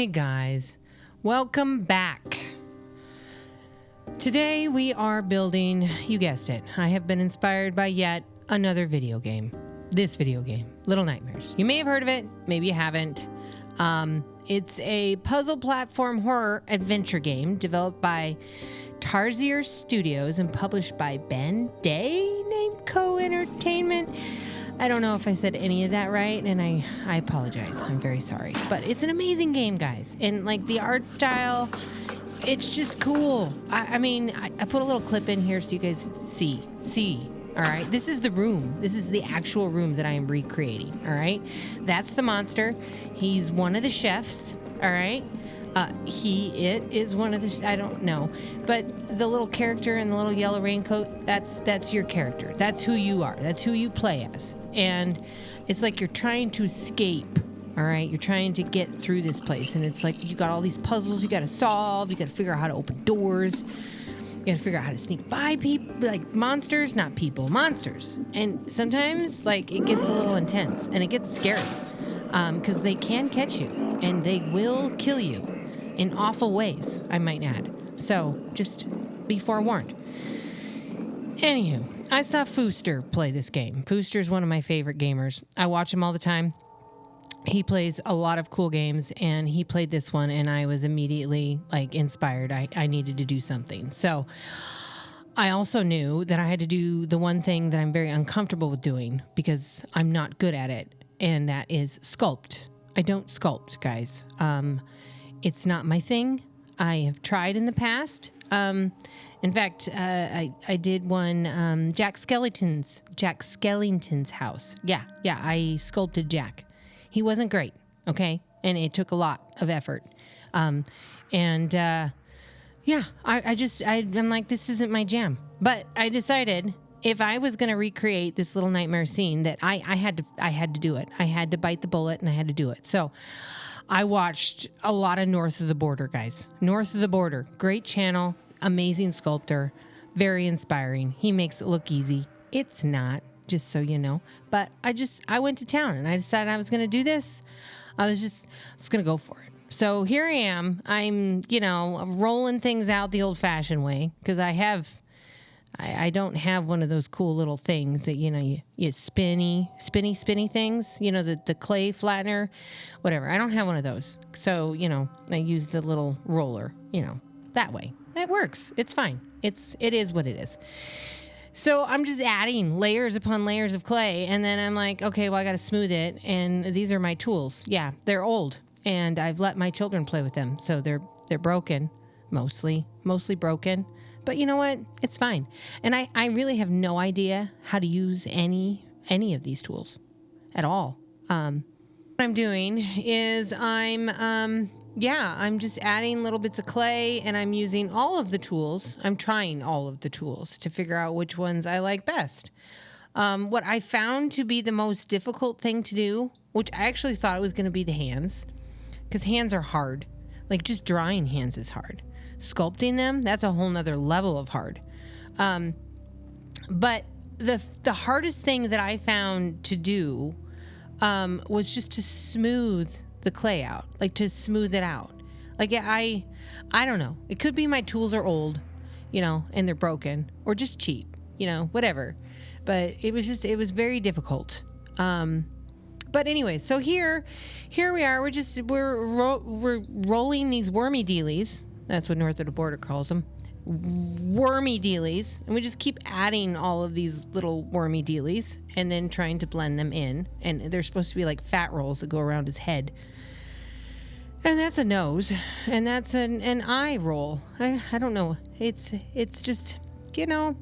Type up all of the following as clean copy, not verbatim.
Hey guys, welcome back. Today we are building, you guessed it, I have been inspired by yet another video game. This video game, Little Nightmares. You may have heard of it, maybe you haven't. It's a puzzle platform horror adventure game developed by Tarsier Studios and published by Bandai Namco Entertainment. I don't know if I said any of that right, and I apologize. I'm very sorry. But it's an amazing game, guys. And, like, the art style, it's just cool. I mean, I put a little clip in here so you guys see. All right? This is the room. This is the actual room that I am recreating, all right? That's the monster. He's one of the chefs, all right? It is one of the, I don't know. But the little character in the little yellow raincoat, that's your character. That's who you are. That's who you play as. And it's like you're trying to escape, all right? You're trying to get through this place. And it's like you got all these puzzles you got to solve. You got to figure out how to open doors. You got to figure out how to sneak by people, like monsters, not people, monsters. And sometimes, like, it gets a little intense and it gets scary because they can catch you and they will kill you in awful ways, I might add. So just be forewarned. Anywho, I saw Fooster play this game. Fooster's one of my favorite gamers. I watch him all the time. He plays a lot of cool games, and he played this one, and I was immediately, like, inspired. I needed to do something. So I also knew that I had to do the one thing that I'm very uncomfortable with doing because I'm not good at it, and that is sculpt. I don't sculpt, guys. It's not my thing. I have tried in the past. In fact, I did one, Jack Skellington's house. Yeah, I sculpted Jack. He wasn't great, okay? And it took a lot of effort. I'm like, this isn't my jam. But I decided if I was going to recreate this Little Nightmare scene that I had to do it. I had to bite the bullet and I had to do it. So I watched a lot of North of the Border, guys. North of the Border, great channel, amazing sculptor, very inspiring. He makes it look easy. It's not, just so you know. But I went to town and I decided I was going to do this. I was going to go for it. So here I am. I'm, rolling things out the old-fashioned way because I don't have one of those cool little things that, you spinny things, the clay flattener, whatever. I don't have one of those. So, I use the little roller, that way. That works. It's fine. It is what it is. So I'm just adding layers upon layers of clay. And then I'm like, okay, well, I got to smooth it. And these are my tools. Yeah, they're old. And I've let my children play with them. So they're broken, mostly broken. But you know what? It's fine. And I really have no idea how to use any of these tools at all. What I'm doing is I'm just adding little bits of clay and I'm using all of the tools. I'm trying all of the tools to figure out which ones I like best. What I found to be the most difficult thing to do, which I actually thought it was going to be the hands, because hands are hard. Like, just drawing hands is hard. Sculpting them, that's a whole nother level of hard. But the hardest thing that I found to do was just to smooth the clay out, like to smooth it out. Like I don't know. It could be my tools are old, and they're broken, or just cheap, whatever. But it was very difficult. But anyway, so here we are. We're rolling these wormy dealies. That's what North of the Border calls them. Wormy dealies. And we just keep adding all of these little wormy dealies and then trying to blend them in. And they're supposed to be like fat rolls that go around his head. And that's a nose. And that's an eye roll. I don't know. It's just, I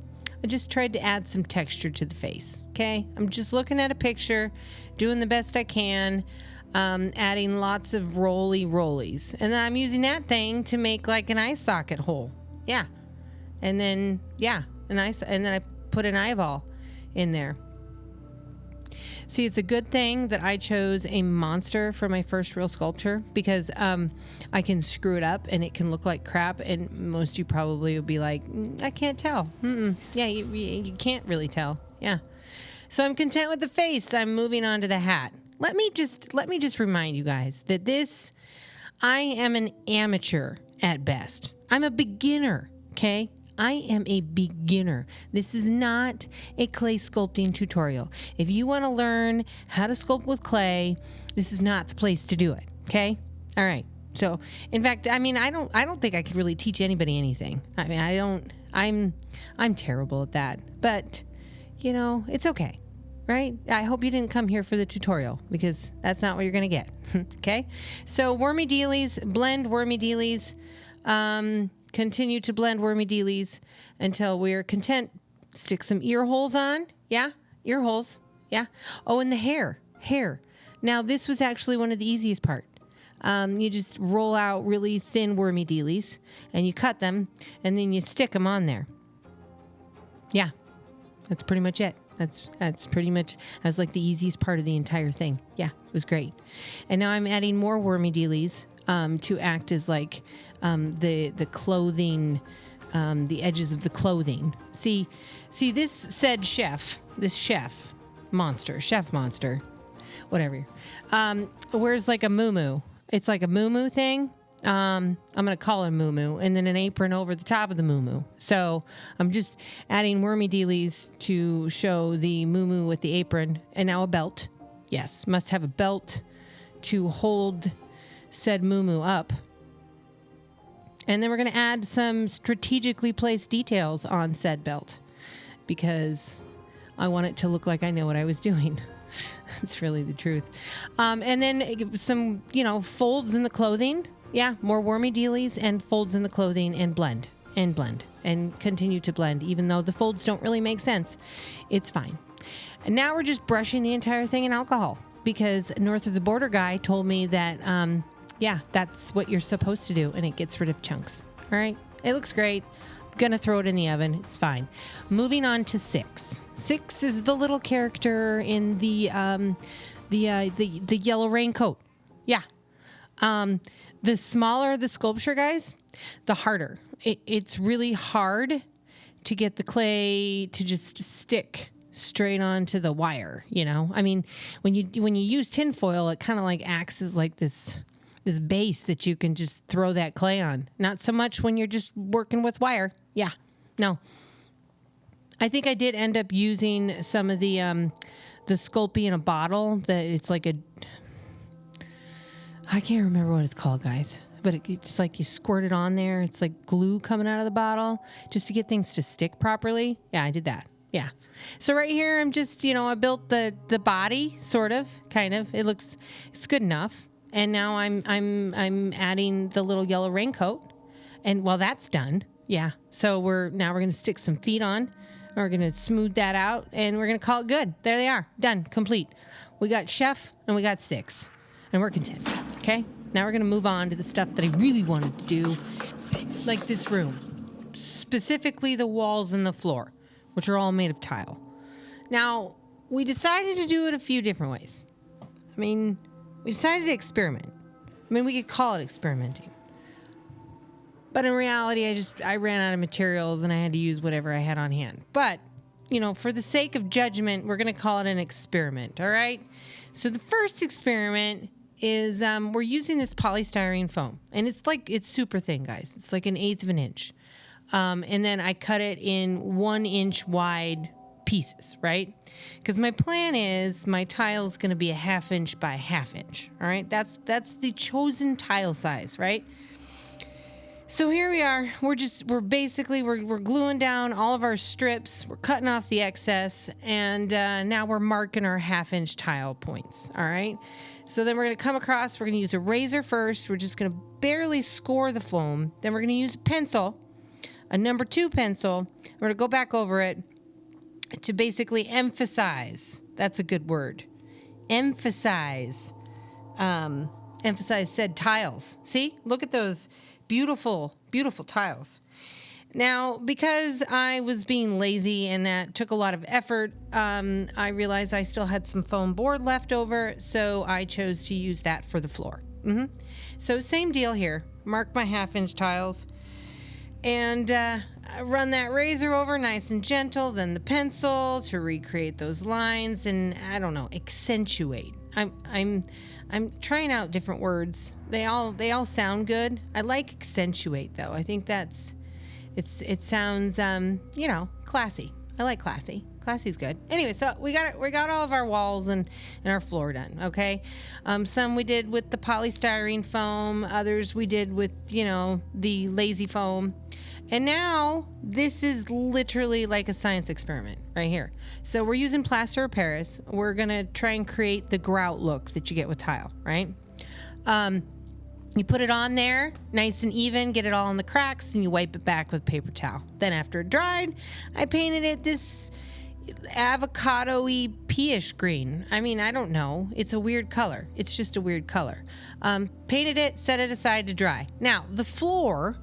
just tried to add some texture to the face. Okay? I'm just looking at a picture, doing the best I can. Adding lots of rollies. And then I'm using that thing to make like an eye socket hole. Yeah. And then, and then I put an eyeball in there. See, it's a good thing that I chose a monster for my first real sculpture because I can screw it up and it can look like crap. And most of you probably would be like, I can't tell. Yeah, you can't really tell. Yeah. So I'm content with the face. I'm moving on to the hat. Let me just remind you guys that this, I am an amateur at best. I'm a beginner, okay? I am a beginner. This is not a clay sculpting tutorial. If you want to learn how to sculpt with clay, this is not the place to do it, okay? All right. So, in fact, I mean, I don't think I could really teach anybody anything. I mean, I'm terrible at that. But, you know, it's okay. Right? I hope you didn't come here for the tutorial because that's not what you're going to get. Okay? So, wormy dealies, blend wormy dealies. Continue to blend wormy dealies until we're content. Stick some ear holes on. Yeah? Ear holes. Yeah? Oh, and the hair. Now, this was actually one of the easiest part. You just roll out really thin wormy dealies and you cut them and then you stick them on there. Yeah. That's pretty much it. That's pretty much, that was like the easiest part of the entire thing. Yeah, it was great. And now I'm adding more wormy dealies to act as like the clothing, the edges of the clothing. See, this said chef monster, whatever, wears like a muumuu. It's like a muumuu thing. I'm going to call it a muumuu, and then an apron over the top of the muumuu. So I'm just adding wormy dealies to show the muumuu with the apron, and now a belt. Yes, must have a belt to hold said muumuu up. And then we're going to add some strategically placed details on said belt because I want it to look like I know what I was doing. It's really the truth. And then some, folds in the clothing. Yeah, more wormy dealies and folds in the clothing and blend and continue to blend, even though the folds don't really make sense. It's fine. And now we're just brushing the entire thing in alcohol because North of the Border guy told me that, that's what you're supposed to do and it gets rid of chunks. All right. It looks great. I'm going to throw it in the oven. It's fine. Moving on to 6. 6 is the little character in the yellow raincoat. Yeah. The smaller the sculpture, guys, the harder. It's really hard to get the clay to just stick straight onto the wire, I mean, when you use tinfoil, it kind of like acts as like this base that you can just throw that clay on. Not so much when you're just working with wire. Yeah, no. I think I did end up using some of the Sculpey in a bottle that it's like I can't remember what it's called, guys, but it's like you squirt it on there. It's like glue coming out of the bottle just to get things to stick properly. Yeah, I did that. Yeah. So right here, I'm just, I built the body, sort of, kind of. It's good enough. And now I'm adding the little yellow raincoat. And while that's done, yeah. So we're going to stick some feet on. We're going to smooth that out and we're going to call it good. There they are. Done. Complete. We got chef and we got 6. And we're content, okay? Now we're going to move on to the stuff that I really wanted to do, like this room. Specifically the walls and the floor, which are all made of tile. Now, we decided to do it a few different ways. I mean, we decided to experiment. I mean, we could call it experimenting. But in reality, I ran out of materials and I had to use whatever I had on hand. But, for the sake of judgment, we're going to call it an experiment, all right? So the first experiment is we're using this polystyrene foam. And it's super thin, guys. It's like 1/8 of an inch. And then I cut it in 1 inch wide pieces, right? Because my plan is my tile is going to be 1/2 inch by 1/2 inch. All right. That's the chosen tile size, right? So here we are. We're gluing down all of our strips. We're cutting off the excess. And now we're marking our 1/2 inch tile points. All right. So then we're going to come across, we're going to use a razor first. We're just going to barely score the foam. Then we're going to use a pencil, a number 2 pencil. We're going to go back over it to basically emphasize. That's a good word. Emphasize said tiles. See, look at those beautiful, beautiful tiles. Now, because I was being lazy and that took a lot of effort, I realized I still had some foam board left over, so I chose to use that for the floor. So same deal here. Mark my 1/2 inch tiles and run that razor over nice and gentle, then the pencil to recreate those lines and, accentuate. I'm trying out different words. They all sound good. I like accentuate though. I think it sounds classy. I like classy. Classy's good. Anyway, so we got all of our walls and our floor done. Okay, some we did with the polystyrene foam. Others we did with the lazy foam. And now this is literally like a science experiment right here. So we're using plaster of Paris. We're gonna try and create the grout look that you get with tile, right? You put it on there, nice and even, get it all in the cracks, and you wipe it back with paper towel. Then after it dried, I painted it this avocado-y peaish green. I mean, I don't know. It's a weird color. It's just a weird color. Painted it, set it aside to dry. Now, the floor,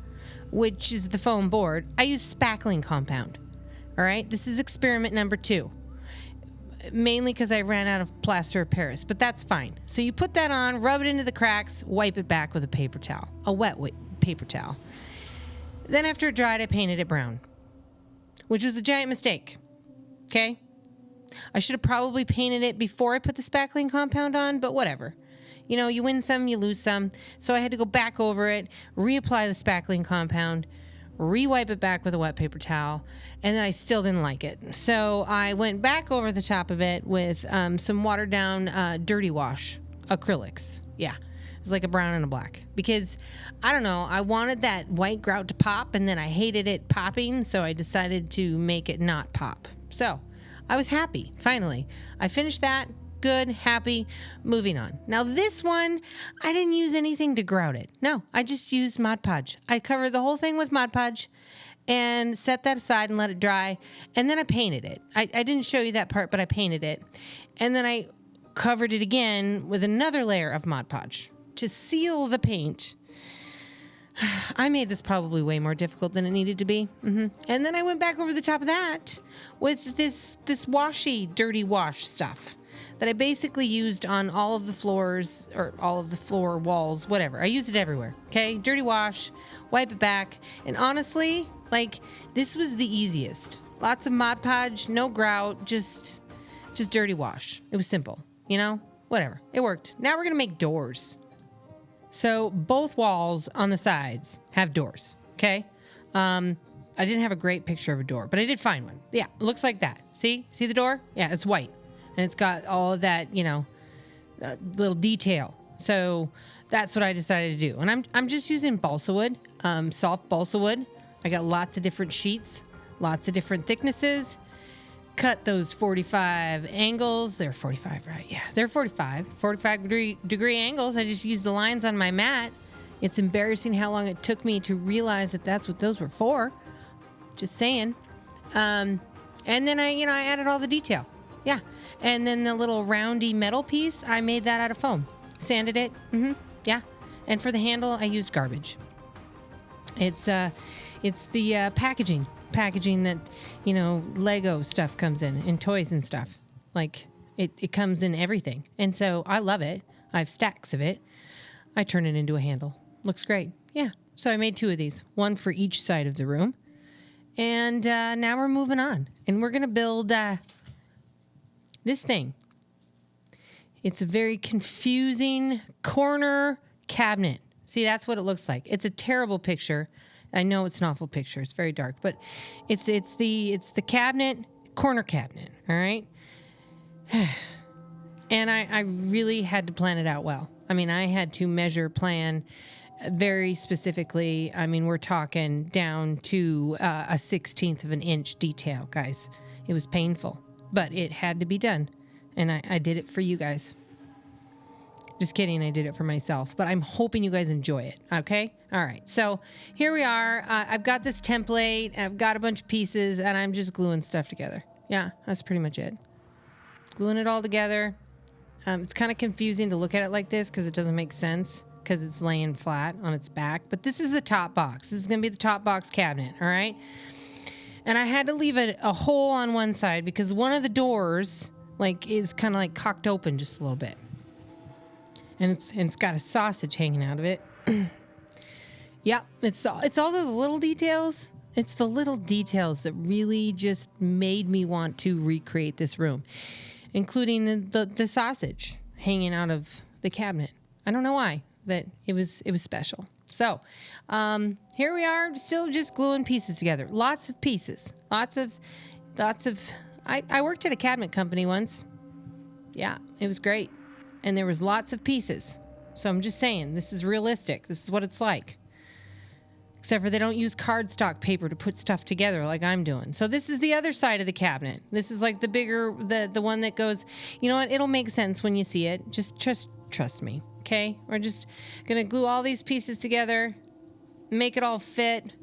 which is the foam board, I use spackling compound. All right? This is experiment number 2. Mainly because I ran out of plaster of Paris, but that's fine. So you put that on, rub it into the cracks, wipe it back with a paper towel, a wet paper towel. Then after it dried, I painted it brown, which was a giant mistake. Okay? I should have probably painted it before I put the spackling compound on, but whatever. You win some, you lose some. So I had to go back over it, reapply the spackling compound, re-wipe it back with a wet paper towel, and then I still didn't like it. So I went back over the top of it with some watered down dirty wash acrylics. Yeah, it was like a brown and a black. Because, I don't know, I wanted that white grout to pop, and then I hated it popping, so I decided to make it not pop. So I was happy, finally. I finished that. Good, happy, moving on. Now this one, I didn't use anything to grout it. No, I just used Mod Podge. I covered the whole thing with Mod Podge and set that aside and let it dry. And then I painted it. I didn't show you that part, but I painted it. And then I covered it again with another layer of Mod Podge to seal the paint. I made this probably way more difficult than it needed to be. And then I went back over the top of that with this washy, dirty wash stuff that I basically used on all of the floors or all of the floor walls, whatever. I used it everywhere, okay? Dirty wash, wipe it back. And honestly, this was the easiest. Lots of Mod Podge, no grout, just dirty wash. It was simple, whatever. It worked. Now we're gonna make doors. So both walls on the sides have doors, okay? I didn't have a great picture of a door, but I did find one. Yeah, it looks like that. See the door? Yeah, it's white. And it's got all of that, little detail. So that's what I decided to do. And I'm just using balsa wood, soft balsa wood. I got lots of different sheets, lots of different thicknesses. Cut those 45 angles. They're 45, right? Yeah, they're 45 degree angles. I just used the lines on my mat. It's embarrassing how long it took me to realize that that's what those were for. Just saying. And then I added all the detail. Yeah. And then the little roundy metal piece, I made that out of foam. Sanded it. Yeah. And for the handle, I used garbage. It's the packaging that, Lego stuff comes in toys and stuff. It comes in everything. And so I love it. I have stacks of it. I turn it into a handle. Looks great. Yeah. So I made 2 of these, one for each side of the room. And now we're moving on. And we're going to build this thing. It's a very confusing corner cabinet. See, that's what it looks like. It's a terrible picture. I know it's an awful picture. It's very dark, but it's the cabinet, corner cabinet, all right? And I really had to plan it out well. I mean, I had to plan very specifically. I mean, we're talking down to a 1/16 of an inch detail, guys. It was painful. But it had to be done, and I did it for you guys. Just kidding, I did it for myself, but I'm hoping you guys enjoy it, okay? All right, so here we are. I've got this template, I've got a bunch of pieces, and I'm just gluing stuff together. Yeah, that's pretty much it. Gluing it all together. It's kind of confusing to look at it like this because it doesn't make sense because it's laying flat on its back, but this is the top box. This is gonna be the top box cabinet, all right? And I had to leave a hole on one side because one of the doors is kind of cocked open just a little bit. And it's got a sausage hanging out of it. Yeah, it's all those little details. It's the little details that really just made me want to recreate this room, including the sausage. hanging out of the cabinet. I don't know why, but it was special. So here we are, still just gluing pieces together. Lots of pieces. Lots of. I worked at a cabinet company once. Yeah, it was great. And there was lots of pieces. So I'm just saying, this is realistic. This is what it's like. Except for they don't use cardstock paper to put stuff together like I'm doing. So this is the other side of the cabinet. This is like the bigger, the one that goes, you know what? It'll make sense when you see it. Just trust me, okay? We're just going to glue all these pieces together, make it all fit.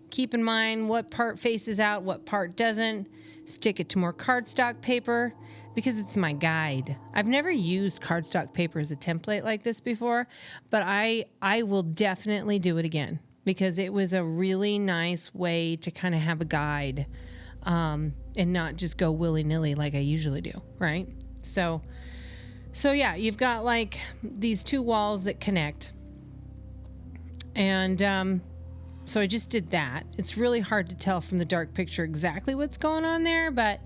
Keep in mind what part faces out, what part doesn't. Stick it to more cardstock paper because it's my guide. I've never used cardstock paper as a template like this before, but I will definitely do it again because it was a really nice way to kind of have a guide and not just go willy-nilly like I usually do, right? So yeah, you've got like these two walls that connect. And so I just did that. It's really hard to tell from the dark picture exactly what's going on there, but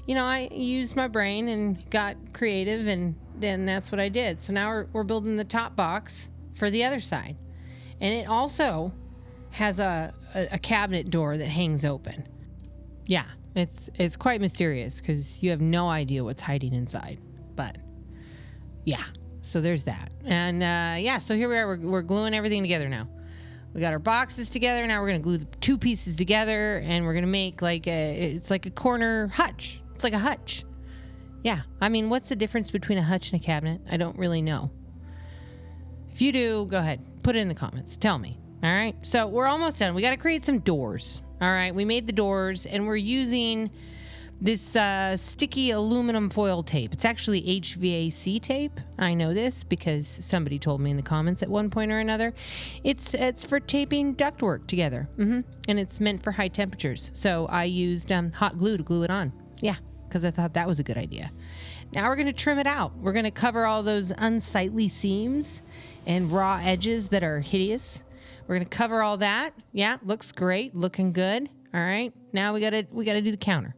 you know, I used my brain and got creative, and then that's what I did. So now we're building the top box for the other side. And it also has a cabinet door that hangs open. Yeah, it's quite mysterious because you have no idea what's hiding inside. But yeah, so there's that. And yeah, so here we are. We're gluing everything together now. We got our boxes together. Now we're going to glue the two pieces together, and we're going to make it's like a corner hutch. It's like a hutch. Yeah. I mean, what's the difference between a hutch and a cabinet? I don't really know. If you do, go ahead. Put it in the comments. Tell me. All right. So we're almost done. We got to create some doors. All right. We made the doors, and we're using this sticky aluminum foil tape. It's actually HVAC tape. I know this because somebody told me in the comments at one point or another. It's for taping ductwork together. And it's meant for high temperatures. So I used hot glue to glue it on. Yeah, because I thought that was a good idea. Now we're going to trim it out. We're going to cover all those unsightly seams and raw edges that are hideous. We're going to cover all that. Yeah, looks great. Looking good. All right. Now we got to do the counter.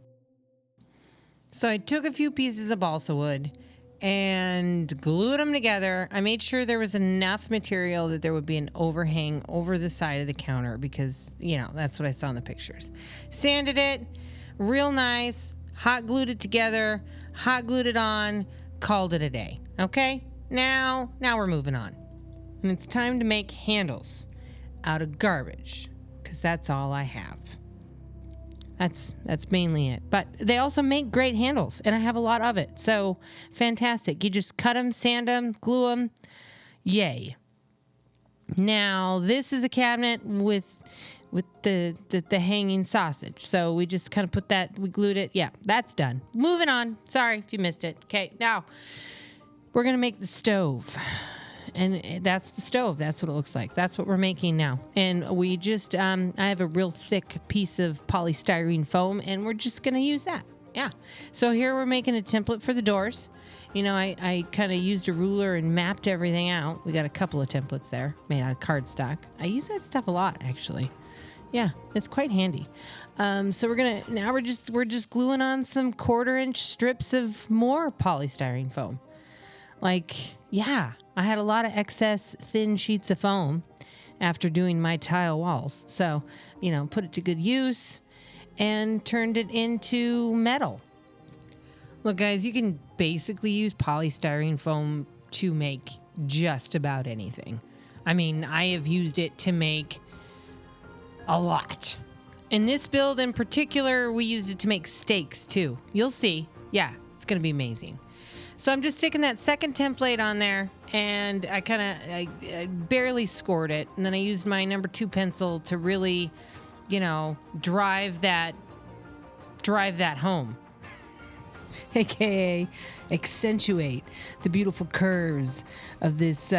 So I took a few pieces of balsa wood and glued them together. I made sure there was enough material that there would be an overhang over the side of the counter because, you know, that's what I saw in the pictures. Sanded it, real nice, hot glued it together, hot glued it on, called it a day. Okay? Now we're moving on. And it's time to make handles out of garbage because that's all I have. That's mainly it. But they also make great handles, and I have a lot of it. So fantastic. You just cut them, sand them, glue them. Yay. Now, this is a cabinet with the hanging sausage. So we just kind of put that, we glued it. Yeah, that's done. Moving on. Sorry if you missed it. Okay, now we're going to make the stove. And that's the stove. That's what it looks like. That's what we're making now. And we just, I have a real thick piece of polystyrene foam, and we're just going to use that. Yeah. So here we're making a template for the doors. You know, I kind of used a ruler and mapped everything out. We got a couple of templates there made out of cardstock. I use that stuff a lot, actually. Yeah, it's quite handy. So we're just gluing on some 1/4-inch strips of more polystyrene foam. Like, yeah, I had a lot of excess thin sheets of foam after doing my tile walls. So, you know, put it to good use and turned it into metal. Look, guys, you can basically use polystyrene foam to make just about anything. I mean, I have used it to make a lot. In this build in particular, we used it to make stakes too. You'll see. Yeah, it's going to be amazing. So I'm just sticking that second template on there, and I barely scored it. And then I used my number 2 pencil to really, you know, drive that home. AKA accentuate the beautiful curves of this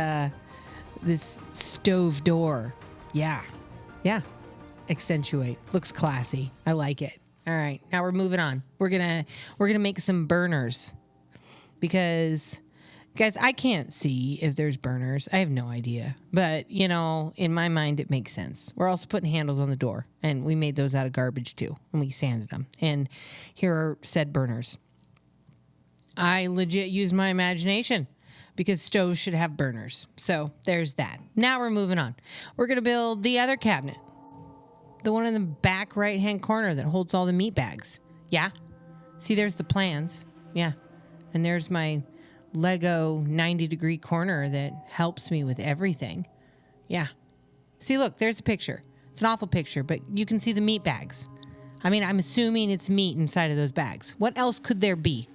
stove door. Yeah. Accentuate. Looks classy. I like it. All right, now we're moving on. We're gonna make some burners. Because, guys, I can't see if there's burners. I have no idea. But, you know, in my mind, it makes sense. We're also putting handles on the door. And we made those out of garbage, too. And we sanded them. And here are said burners. I legit used my imagination. because stoves should have burners. So there's that. Now we're moving on. We're going to build the other cabinet. The one in the back right-hand corner that holds all the meat bags. Yeah. See, there's the plans. Yeah. And there's my Lego 90-degree corner that helps me with everything. Yeah. See, look, there's a picture. It's an awful picture, but you can see the meat bags. I mean, I'm assuming it's meat inside of those bags. What else could there be?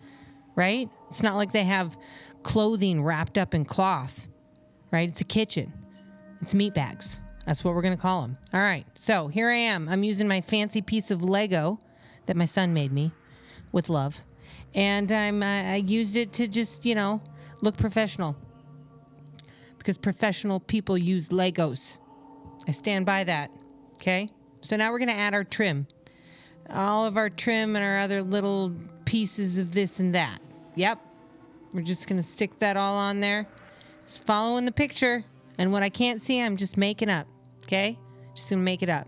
Right? It's not like they have clothing wrapped up in cloth, right? It's a kitchen. It's meat bags. That's what we're going to call them. All right. So here I am. I'm using my fancy piece of Lego that my son made me with love. And I used it to just, look professional. Because professional people use Legos. I stand by that. Okay? So now we're going to add our trim. All of our trim and our other little pieces of this and that. Yep. We're just going to stick that all on there. Just following the picture. And what I can't see, I'm just making up. Okay? Just going to make it up.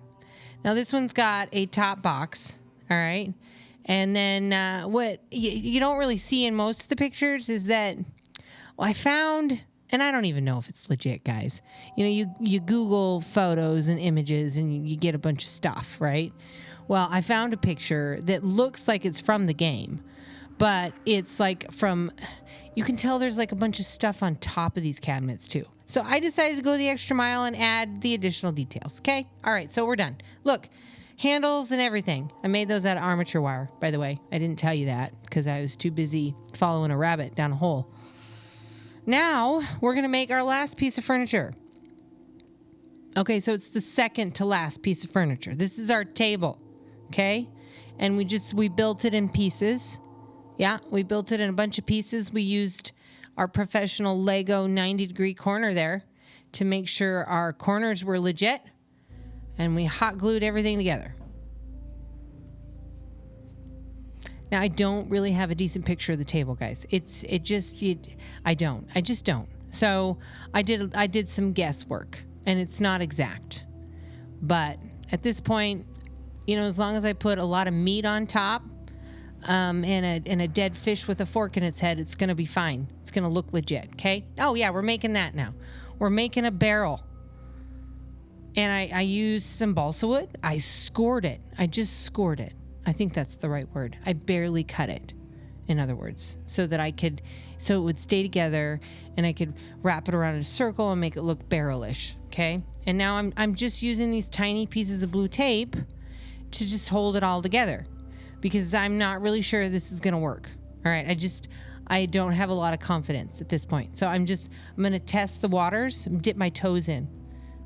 Now this one's got a top box. All right? And then what you don't really see in most of the pictures is that I found, and I don't even know if it's legit, guys. You Google photos and images and you get a bunch of stuff, right? Well, I found a picture that looks like it's from the game, but it's like you can tell there's like a bunch of stuff on top of these cabinets too. So I decided to go the extra mile and add the additional details. Okay? All right, so we're done. Look. Handles and everything. I made those out of armature wire, by the way. I didn't tell you that because I was too busy following a rabbit down a hole. Now, we're going to make our last piece of furniture. Okay, so it's the second to last piece of furniture. This is our table, okay? And we built it in pieces. Yeah, we built it in a bunch of pieces. We used our professional Lego 90-degree corner there to make sure our corners were legit. And we hot glued everything together. Now, I don't really have a decent picture of the table, guys. I just don't. So I did some guesswork, and it's not exact. But at this point, as long as I put a lot of meat on top, and a dead fish with a fork in its head, it's gonna be fine. It's gonna look legit. Okay? Oh yeah, we're making that now. We're making a barrel. And I used some balsa wood. I scored it. I just scored it. I think that's the right word. I barely cut it, in other words, so it would stay together and I could wrap it around in a circle and make it look barrel-ish, okay? And now I'm just using these tiny pieces of blue tape to just hold it all together because I'm not really sure this is going to work. All right, I don't have a lot of confidence at this point. So I'm going to test the waters, dip my toes in.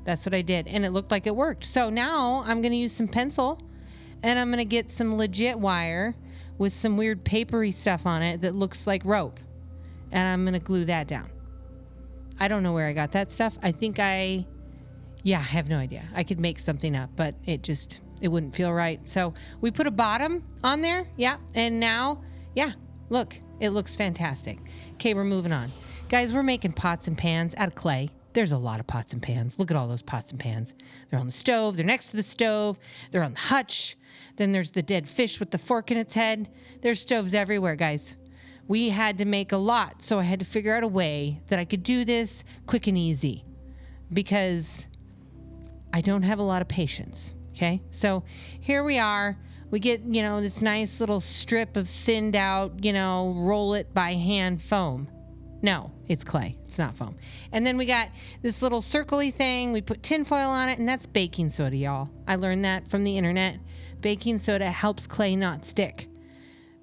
That's what I did, and it looked like it worked. So now I'm going to use some pencil, and I'm going to get some legit wire with some weird papery stuff on it that looks like rope, and I'm going to glue that down. I don't know where I got that stuff. I have no idea. I could make something up, but it wouldn't feel right. So we put a bottom on there, yeah, and now, look, it looks fantastic. Okay, we're moving on. Guys, we're making pots and pans out of clay. There's a lot of pots and pans. Look at all those pots and pans. They're on the stove. They're next to the stove. They're on the hutch. Then there's the dead fish with the fork in its head. There's stoves everywhere, guys. We had to make a lot, so I had to figure out a way that I could do this quick and easy because I don't have a lot of patience, okay? So here we are. We get, this nice little strip of thinned out, roll it by hand foam. No, it's clay. It's not foam. And then we got this little circle-y thing. We put tinfoil on it, and that's baking soda, y'all. I learned that from the internet. Baking soda helps clay not stick,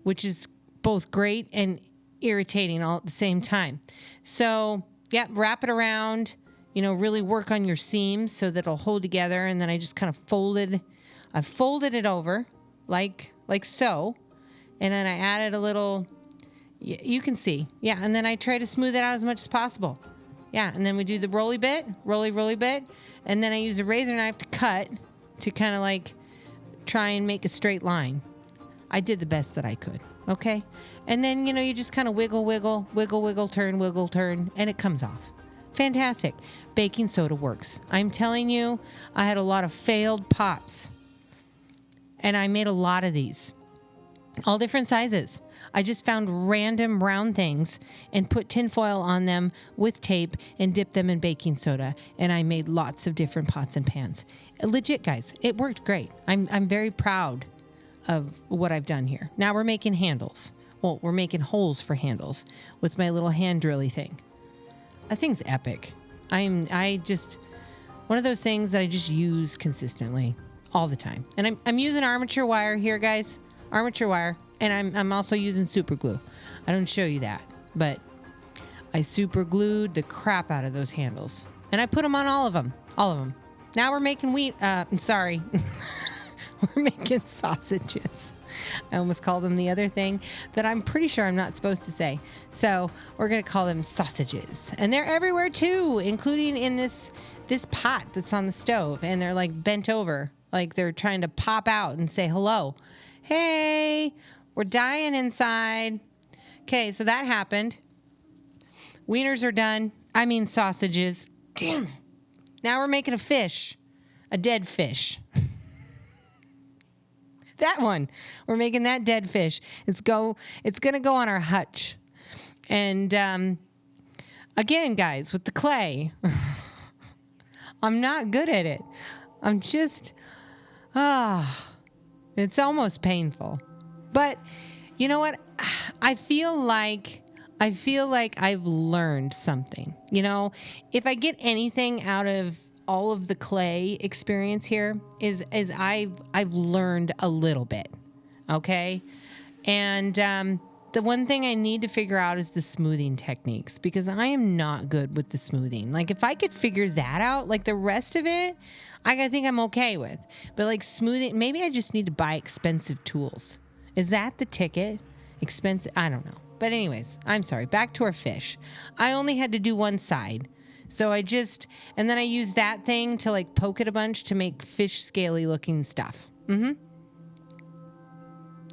which is both great and irritating all at the same time. So, wrap it around, really work on your seams so that it'll hold together. And then I just kind of folded it over like so. And then I added a little... You can see. Yeah, and then I try to smooth it out as much as possible. Yeah, and then we do the roly bit, roly bit, and then I use a razor knife to cut to kind of try and make a straight line. I did the best that I could, okay? And then, you just kind of wiggle, turn, and it comes off. Fantastic. Baking soda works. I'm telling you, I had a lot of failed pots, and I made a lot of these. All different sizes. I just found random round things and put tin foil on them with tape and dipped them in baking soda. And I made lots of different pots and pans. Legit, guys, it worked great. I'm very proud of what I've done here. Now we're making handles. Well, we're making holes for handles with my little hand drilly thing. That thing's epic. I just, one of those things that I just use consistently all the time. And I'm using armature wire here, guys. Armature wire. And I'm also using super glue. I don't show you that, but I super glued the crap out of those handles. And I put them on all of them. All of them. Now we're making we're making sausages. I almost called them the other thing that I'm pretty sure I'm not supposed to say. So we're going to call them sausages. And they're everywhere too, including in this pot that's on the stove. And they're like bent over, like they're trying to pop out and say hello. Hey, we're dying inside. Okay, so that happened. Wieners are done. I mean sausages. Damn. Now we're making a fish, a dead fish. That one. We're making that dead fish. It's going to go on our hutch. And again, guys, with the clay, I'm not good at it. I'm just, it's almost painful. But you know what? I feel like I've learned something. You know, if I get anything out of all of the clay experience here is I've learned a little bit. Okay. And the one thing I need to figure out is the smoothing techniques, because I am not good with the smoothing. Like if I could figure that out, like the rest of it, I think I'm okay with. But like smoothing, maybe I just need to buy expensive tools. Is that the ticket? Expensive? I don't know. But anyways, I'm sorry. Back to our fish. I only had to do one side. So and then I used that thing to like poke it a bunch to make fish scaly looking stuff.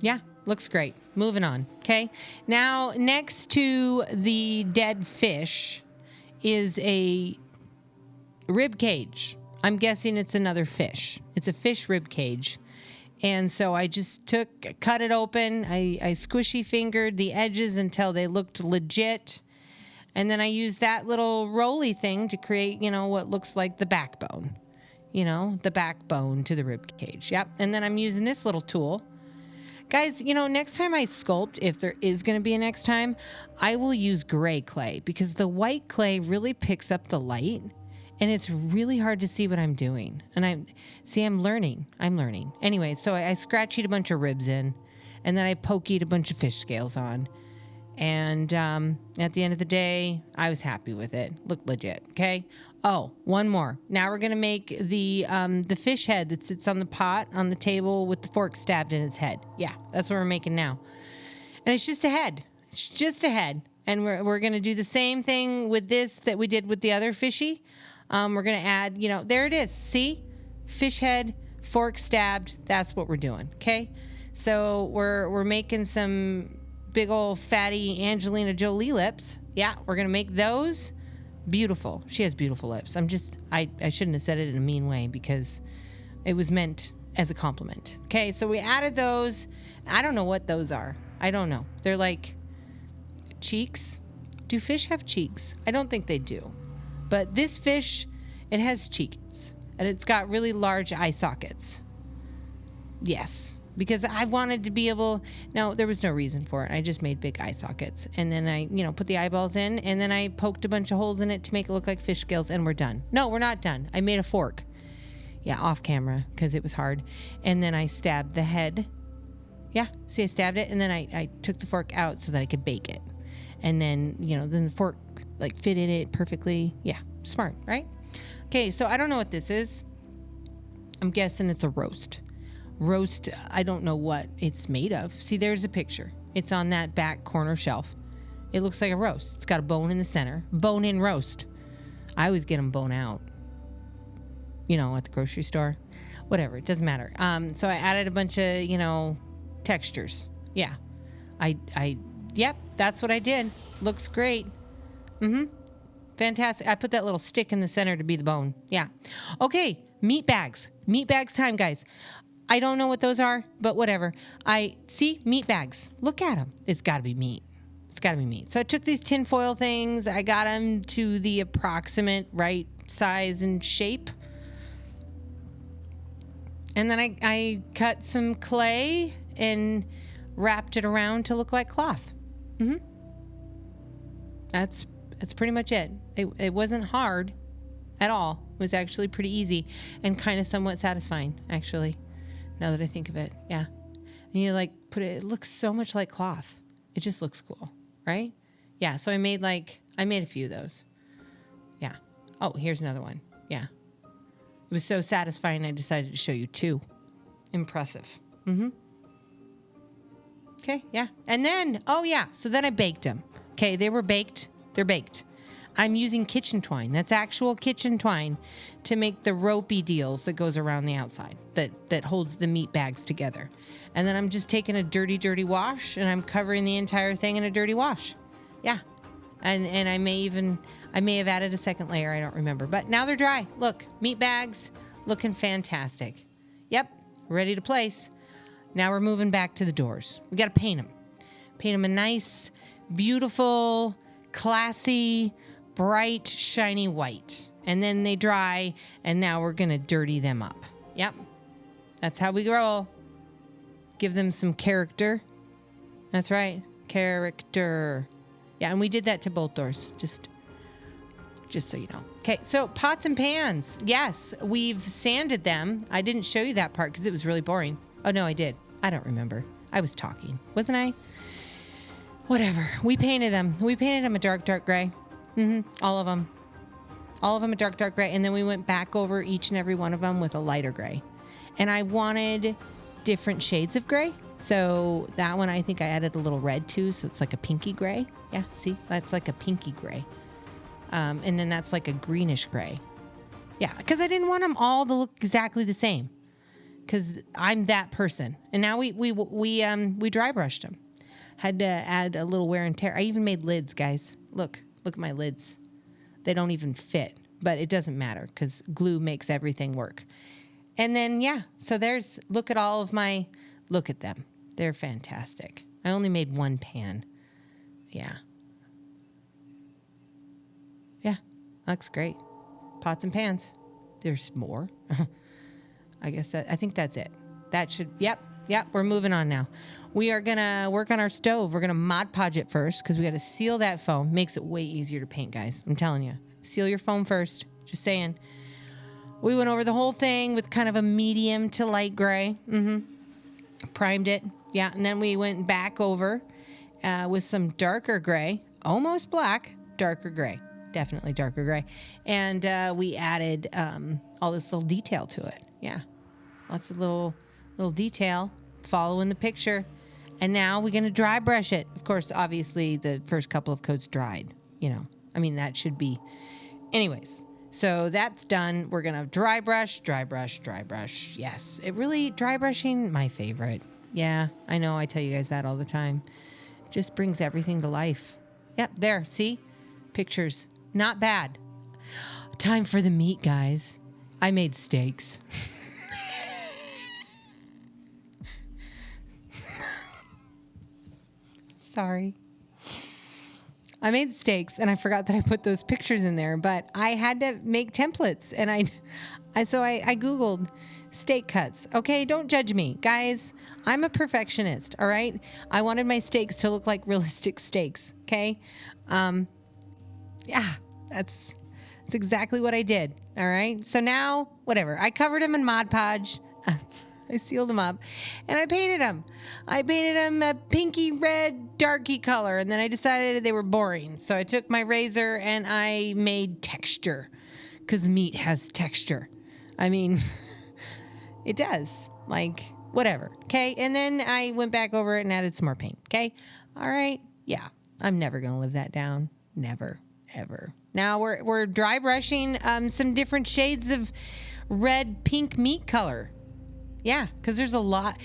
Yeah, looks great. Moving on. Okay. Now, next to the dead fish is a rib cage. I'm guessing it's another fish. It's a fish rib cage. And so I just cut it open. I squishy fingered the edges until they looked legit. And then I used that little roly thing to create, what looks like the backbone. The backbone to the rib cage. Yep. And then I'm using this little tool. Guys, next time I sculpt, if there is going to be a next time, I will use gray clay, because the white clay really picks up the light. And it's really hard to see what I'm doing. And I'm learning. Anyway, so I scratch-eat a bunch of ribs in, and then I poke-eat a bunch of fish scales on. And at the end of the day, I was happy with it. Looked legit, okay? Oh, one more. Now we're going to make the fish head that sits on the pot on the table with the fork stabbed in its head. Yeah, that's what we're making now. And it's just a head. It's just a head. And we're going to do the same thing with this that we did with the other fishy. We're going to add, there it is. See? Fish head, fork stabbed. That's what we're doing, okay? So we're making some big old fatty Angelina Jolie lips. Yeah, we're going to make those. Beautiful. She has beautiful lips. I shouldn't have said it in a mean way, because it was meant as a compliment. Okay, so we added those. I don't know what those are. I don't know. They're like cheeks. Do fish have cheeks? I don't think they do. But this fish, it has cheeks, and it's got really large eye sockets. Yes, because I wanted to be able, no, there was no reason for it. I just made big eye sockets, and then I, put the eyeballs in, and then I poked a bunch of holes in it to make it look like fish scales, and we're done. No, we're not done. I made a fork. Yeah, off camera, because it was hard. And then I stabbed the head. Yeah, see, I stabbed it, and then I took the fork out so that I could bake it. And then, then the fork fit in it perfectly. Yeah, smart, right? Okay, so I don't know what this is. I'm guessing it's a roast. Roast, I don't know what it's made of. See, there's a picture. It's on that back corner shelf. It looks like a roast. It's got a bone in the center. Bone-in roast. I always get them bone out. At the grocery store. Whatever, it doesn't matter. So I added a bunch of, textures. Yeah. Yep, that's what I did. Looks great. Fantastic. I put that little stick in the center to be the bone. Yeah. Okay, meat bags. Meat bags time, guys. I don't know what those are, but whatever. I see meat bags. Look at them. It's got to be meat. It's got to be meat. So I took these tin foil things. I got them to the approximate right size and shape. And then I cut some clay and wrapped it around to look like cloth. That's pretty much it. It wasn't hard at all. It was actually pretty easy and kind of somewhat satisfying, actually, now that I think of it. Yeah. And you like put it looks so much like cloth. It just looks cool, right? Yeah, so I made a few of those. Yeah. Oh, here's another one. Yeah. It was so satisfying I decided to show you two. Impressive. Okay, yeah. And then, so then I baked them. Okay, they were baked. They're baked. I'm using kitchen twine. That's actual kitchen twine to make the ropey deals that goes around the outside that holds the meat bags together. And then I'm just taking a dirty wash and I'm covering the entire thing in a dirty wash. Yeah. And I may have added a second layer. I don't remember. But now they're dry. Look, meat bags looking fantastic. Yep, ready to place. Now we're moving back to the doors. We got to paint them. Paint them a nice, beautiful, classy, bright, shiny white. And then they dry, and now we're going to dirty them up. Yep, that's how we roll. Give them some character. That's right, character. Yeah, and we did that to both doors, just so you know. Okay, so pots and pans. Yes, we've sanded them. I didn't show you that part because it was really boring. Oh, no, I did. I don't remember. I was talking, wasn't I? Whatever. We painted them. We painted them a dark gray. All of them. All of them a dark gray. And then we went back over each and every one of them with a lighter gray. And I wanted different shades of gray. So that one, I think I added a little red too. So it's like a pinky gray. Yeah, see? That's like a pinky gray. And then that's like a greenish gray. Yeah, because I didn't want them all to look exactly the same. Because I'm that person. And now we dry brushed them. Had to add a little wear and tear. I even made lids, guys. Look at my lids. They don't even fit, but it doesn't matter because glue makes everything work. And then, yeah, so look at them. They're fantastic. I only made one pan. Yeah. Yeah, looks great. Pots and pans. There's more. I think that's it. Yep, we're moving on now. We are going to work on our stove. We're going to Mod Podge it first because we got to seal that foam. Makes it way easier to paint, guys. I'm telling you. Seal your foam first. Just saying. We went over the whole thing with kind of a medium to light gray. Primed it. Yeah, and then we went back over with some darker gray. Almost black. Darker gray. Definitely darker gray. And we added all this little detail to it. Yeah. Lots of little detail following the picture. And now we're going to dry brush it. Of course, obviously, the first couple of coats dried. That should be. Anyways, so that's done. We're going to dry brush. Yes, dry brushing, my favorite. Yeah, I know. I tell you guys that all the time. It just brings everything to life. Yep, there. See? Pictures. Not bad. Time for the meat, guys. I made steaks. Sorry. I made steaks and I forgot that I put those pictures in there, but I had to make templates and I Googled steak cuts. Okay, don't judge me. Guys, I'm a perfectionist, all right? I wanted my steaks to look like realistic steaks, okay? Yeah, that's exactly what I did, all right? So now, whatever. I covered them in Mod Podge. I sealed them up, and I painted them. I painted them a pinky red, darky color, and then I decided they were boring. So I took my razor, and I made texture, because meat has texture. I mean, it does. Like, whatever, okay? And then I went back over it and added some more paint, okay? All right, yeah. I'm never going to live that down. Never, ever. Now we're dry brushing some different shades of red, pink meat color. Yeah, because there's a lot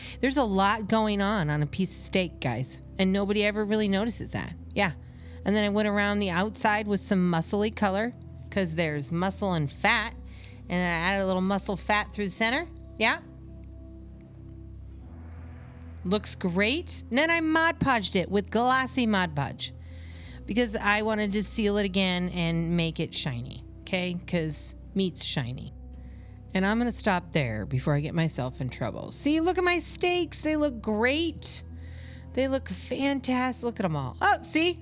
going on a piece of steak, guys. And nobody ever really notices that. Yeah. And then I went around the outside with some muscly color because there's muscle and fat. And I added a little muscle fat through the center. Yeah. Looks great. And then I Mod Podged it with glossy Mod Podge because I wanted to seal it again and make it shiny. Okay? Because meat's shiny. And I'm going to stop there before I get myself in trouble. See, look at my steaks. They look great. They look fantastic. Look at them all. Oh, see?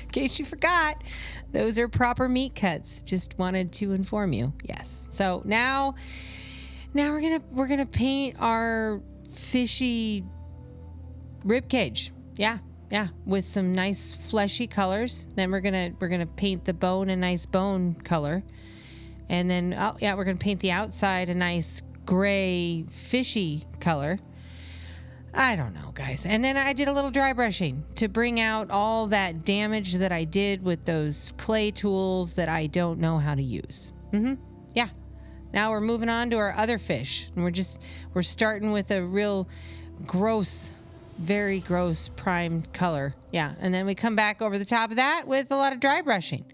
In case you forgot, those are proper meat cuts. Just wanted to inform you. Yes. So now we're gonna paint our fishy rib cage. Yeah, with some nice fleshy colors. Then we're gonna paint the bone a nice bone color. And then, we're going to paint the outside a nice gray, fishy color. I don't know, guys. And then I did a little dry brushing to bring out all that damage that I did with those clay tools that I don't know how to use. Yeah. Now we're moving on to our other fish. And we're starting with a real gross, very gross primed color. Yeah. And then we come back over the top of that with a lot of dry brushing.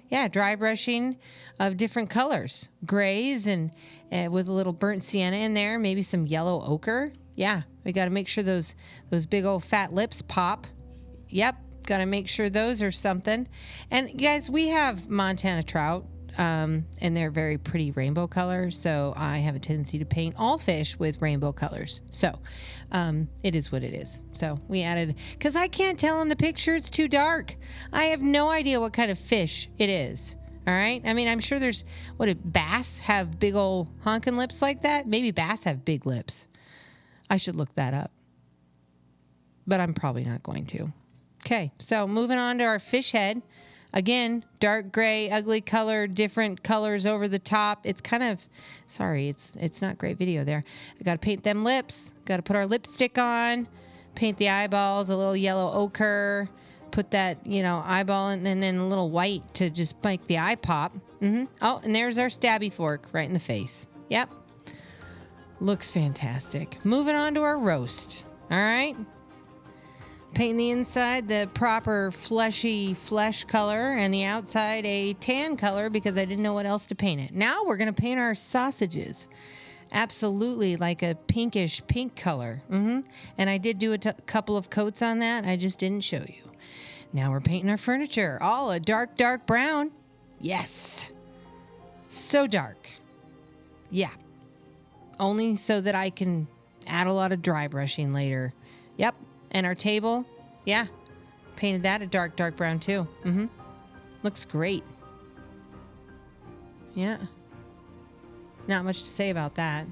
Yeah, dry brushing of different colors, grays and with a little burnt sienna in there, maybe some yellow ochre. Yeah, we got to make sure those big old fat lips pop. Yep, got to make sure those are something. And guys, we have Montana trout, and they're very pretty rainbow colors. So I have a tendency to paint all fish with rainbow colors. So it is what it is. So we added, because I can't tell in the picture, it's too dark. I have no idea what kind of fish it is. All right. I mean, I'm sure there's, bass have big old honking lips like that? Maybe bass have big lips. I should look that up. But I'm probably not going to. Okay. So moving on to our fish head. Again, dark gray, ugly color, different colors over the top. It's kind of, sorry, it's not great video there. I got to paint them lips. Got to put our lipstick on. Paint the eyeballs, a little yellow ochre. Put that, eyeball and then a little white to just make the eye pop. Oh, and there's our stabby fork right in the face. Yep. Looks fantastic. Moving on to our roast. All right. Paint the inside the proper fleshy flesh color and the outside a tan color because I didn't know what else to paint it. Now we're going to paint our sausages. Absolutely like a pinkish pink color. And I did do a couple of coats on that. I just didn't show you. Now we're painting our furniture. All a dark, dark brown. Yes. So dark. Yeah. Only so that I can add a lot of dry brushing later. Yep. And our table, yeah, painted that a dark, dark brown too. Looks great. Yeah. Not much to say about that.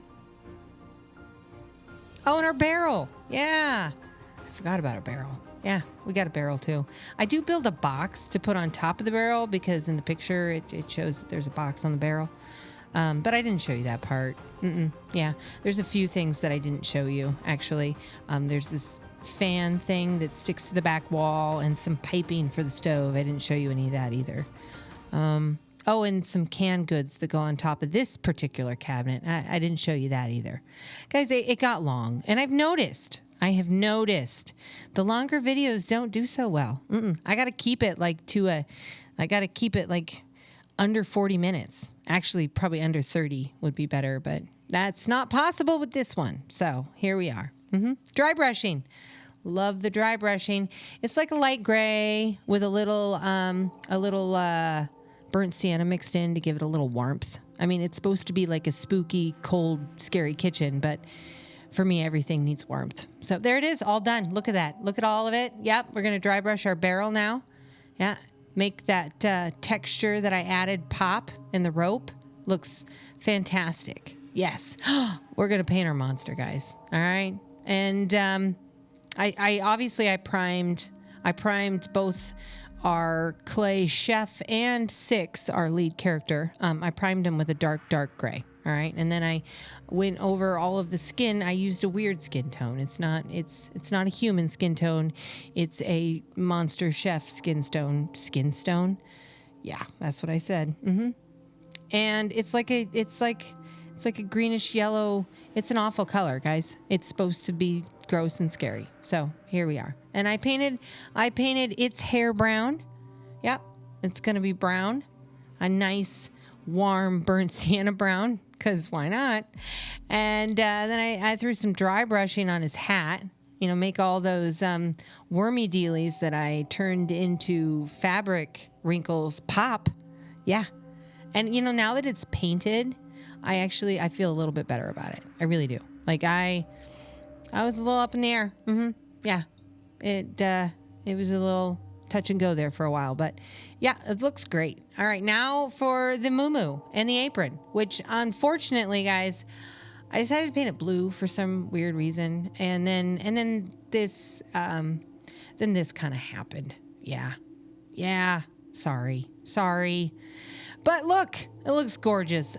Oh, and our barrel. Yeah. I forgot about our barrel. Yeah, we got a barrel too. I do build a box to put on top of the barrel because in the picture it shows that there's a box on the barrel. But I didn't show you that part. Yeah, there's a few things that I didn't show you, actually. There's this fan thing that sticks to the back wall and some piping for the stove. I didn't show you any of that either. Oh, and some canned goods that go on top of this particular cabinet. I didn't show you that either. Guys, it got long. And I have noticed the longer videos don't do so well. I got to keep it like under 40 minutes. Actually, probably under 30 would be better, but that's not possible with this one. So here we are. Dry brushing. Love the dry brushing. It's like a light gray with a little burnt sienna mixed in to give it a little warmth. I mean, it's supposed to be like a spooky, cold, scary kitchen, but for me, everything needs warmth. So there it is, all done. Look at that. Look at all of it. Yep, we're going to dry brush our barrel now. Yeah, make that texture that I added pop in the rope. Looks fantastic. Yes, we're going to paint our monster, guys. All right. And I obviously primed both our clay chef and Six, our lead character. I primed him with a dark, dark gray. All right. And then I went over all of the skin. I used a weird skin tone. It's not a human skin tone. It's a monster chef skin stone. Yeah, that's what I said. And it's like a greenish yellow. It's an awful color, guys. It's supposed to be gross and scary. So here we are. And I painted its hair brown. Yep. It's going to be brown. A nice warm burnt sienna brown, because why not? And then I threw some dry brushing on his hat, you know, make all those wormy dealies that I turned into fabric wrinkles pop. Yeah. And, you know, now that it's painted, I feel a little bit better about it. I really do. Like I was a little up in the air. Yeah. It was a little touch and go there for a while, but yeah, it looks great. All right, now for the muumuu and the apron, which unfortunately, guys, I decided to paint it blue for some weird reason, and then this kind of happened. Yeah. Sorry. But look, it looks gorgeous.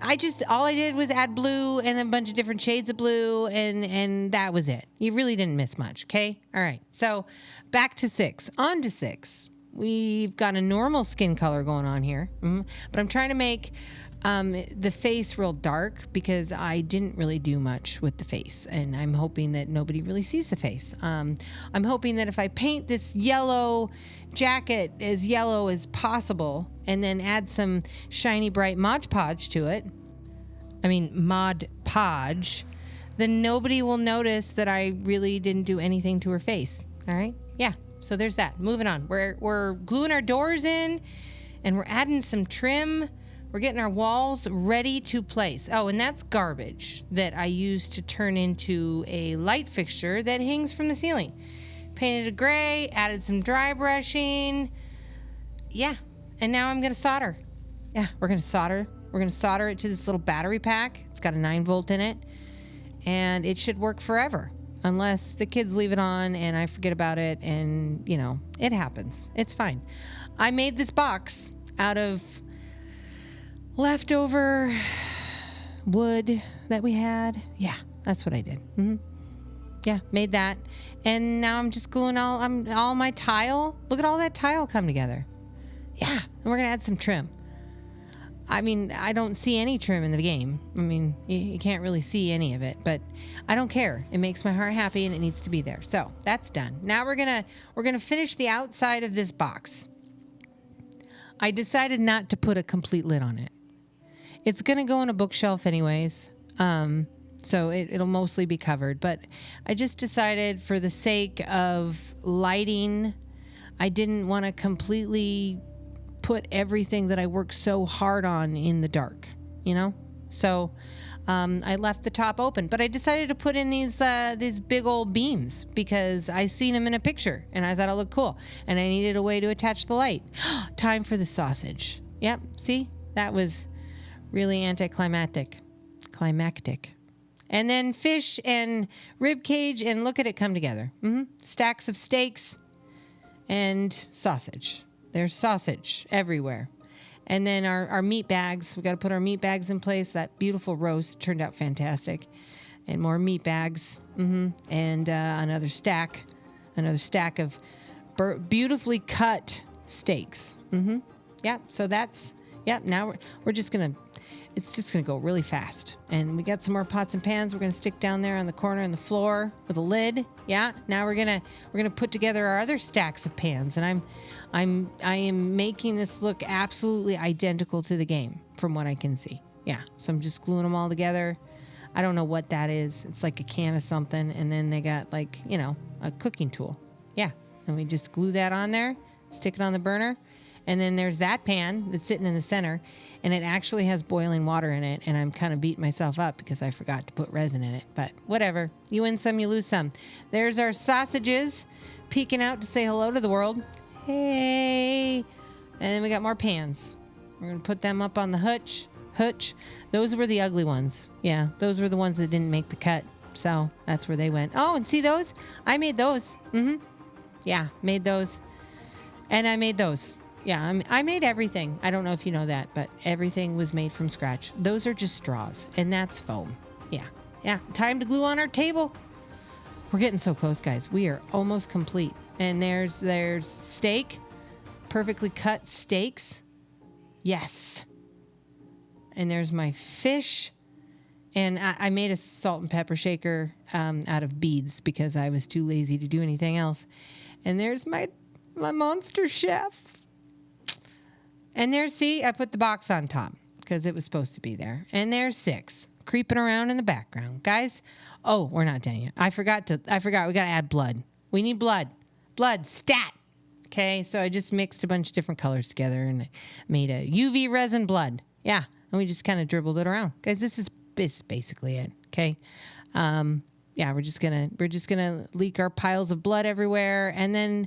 All I did was add blue and a bunch of different shades of blue, and that was it. You really didn't miss much, okay? All right, so back to 6. On to 6. We've got a normal skin color going on here, but I'm trying to make the face real dark because I didn't really do much with the face, and I'm hoping that nobody really sees the face. I'm hoping that if I paint this yellow jacket as yellow as possible and then add some shiny bright Mod Podge to it, then nobody will notice that I really didn't do anything to her face. All right? Yeah. So there's that. Moving on. We're gluing our doors in, and we're adding some trim. We're getting our walls ready to place. Oh, and that's garbage that I used to turn into a light fixture that hangs from the ceiling. Painted it gray, added some dry brushing. Yeah, and now I'm gonna solder. Yeah, we're gonna solder. We're gonna solder it to this little battery pack. It's got a 9-volt in it, and it should work forever. Unless the kids leave it on and I forget about it, and, you know, it happens. It's fine. I made this box out of leftover wood that we had. Yeah, that's what I did. Yeah, made that. And now I'm just gluing all my tile. Look at all that tile come together. Yeah, and we're going to add some trim. I mean, I don't see any trim in the game. I mean, you can't really see any of it, but I don't care. It makes my heart happy and it needs to be there. So that's done. Now we're gonna finish the outside of this box. I decided not to put a complete lid on it. It's gonna go on a bookshelf anyways, so it'll mostly be covered. But I just decided, for the sake of lighting, I didn't want to completely put everything that I worked so hard on in the dark, you know? So I left the top open, but I decided to put in these big old beams because I seen them in a picture and I thought it looked cool, and I needed a way to attach the light. Time for the sausage. Yep, see? That was really anticlimactic. And then fish and rib cage, and look at it come together. Stacks of steaks and sausage. There's sausage everywhere. And then our meat bags. We got to put our meat bags in place. That beautiful roast turned out fantastic. And more meat bags. And another stack of beautifully cut steaks. Yeah. So that's, yeah. Now we're just gonna. It's just going to go really fast. And we got some more pots and pans we're going to stick down there on the corner on the floor with a lid. Yeah. Now we're going to put together our other stacks of pans, and I am making this look absolutely identical to the game from what I can see. Yeah. So I'm just gluing them all together. I don't know what that is. It's like a can of something, and then they got, like, you know, a cooking tool. Yeah. And we just glue that on there, stick it on the burner. And then there's that pan that's sitting in the center, and it actually has boiling water in it, and I'm kind of beating myself up because I forgot to put resin in it. But whatever. You win some, you lose some. There's our sausages peeking out to say hello to the world. Hey. And then we got more pans. We're going to put them up on the hutch. Those were the ugly ones. Yeah, those were the ones that didn't make the cut. So that's where they went. Oh, and see those? I made those. Yeah, made those. And I made those. Yeah, I made everything. I don't know if you know that, but everything was made from scratch. Those are just straws, and that's foam. Yeah. Time to glue on our table. We're getting so close, guys. We are almost complete. And there's steak, perfectly cut steaks. Yes. And there's my fish. And I made a salt and pepper shaker out of beads because I was too lazy to do anything else. And there's my monster chef. And there, see, I put the box on top because it was supposed to be there. And there's 6 creeping around in the background. Guys, oh, we're not done yet. I forgot. We got to add blood. We need blood. Blood, stat. Okay, so I just mixed a bunch of different colors together and made a UV resin blood. Yeah, and we just kind of dribbled it around. Guys, this is basically it, okay? Yeah, we're just gonna leak our piles of blood everywhere, and then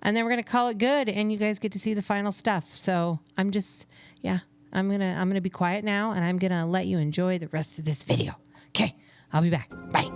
we're gonna call it good, and you guys get to see the final stuff. So I'm gonna be quiet now, and I'm gonna let you enjoy the rest of this video. Okay, I'll be back. Bye.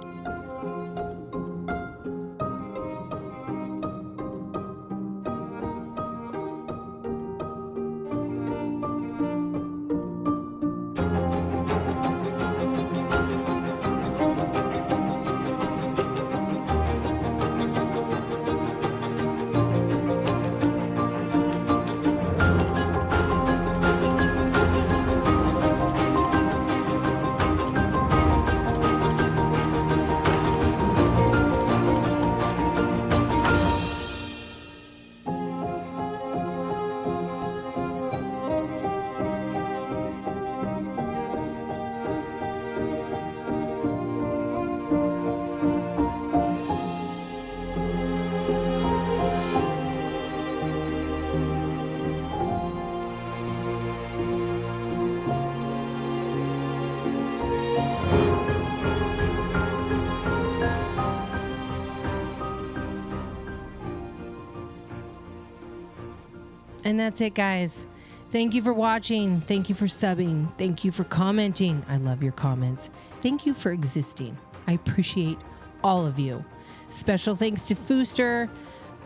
And that's it, guys. Thank you for watching. Thank you for subbing. Thank you for commenting. I love your comments. Thank you for existing. I appreciate all of you. Special thanks to Fooster.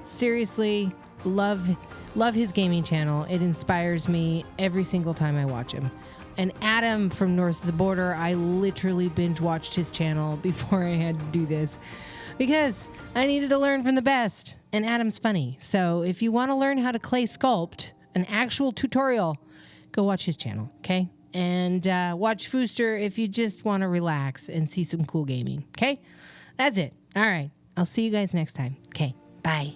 Seriously, love his gaming channel. It inspires me every single time I watch him. And Adam from North of the Border, I literally binge watched his channel before I had to do this because I needed to learn from the best. And Adam's funny. So if you want to learn how to clay sculpt, an actual tutorial, go watch his channel, okay? And watch Fooster if you just want to relax and see some cool gaming, okay? That's it. All right. I'll see you guys next time. Okay. Bye.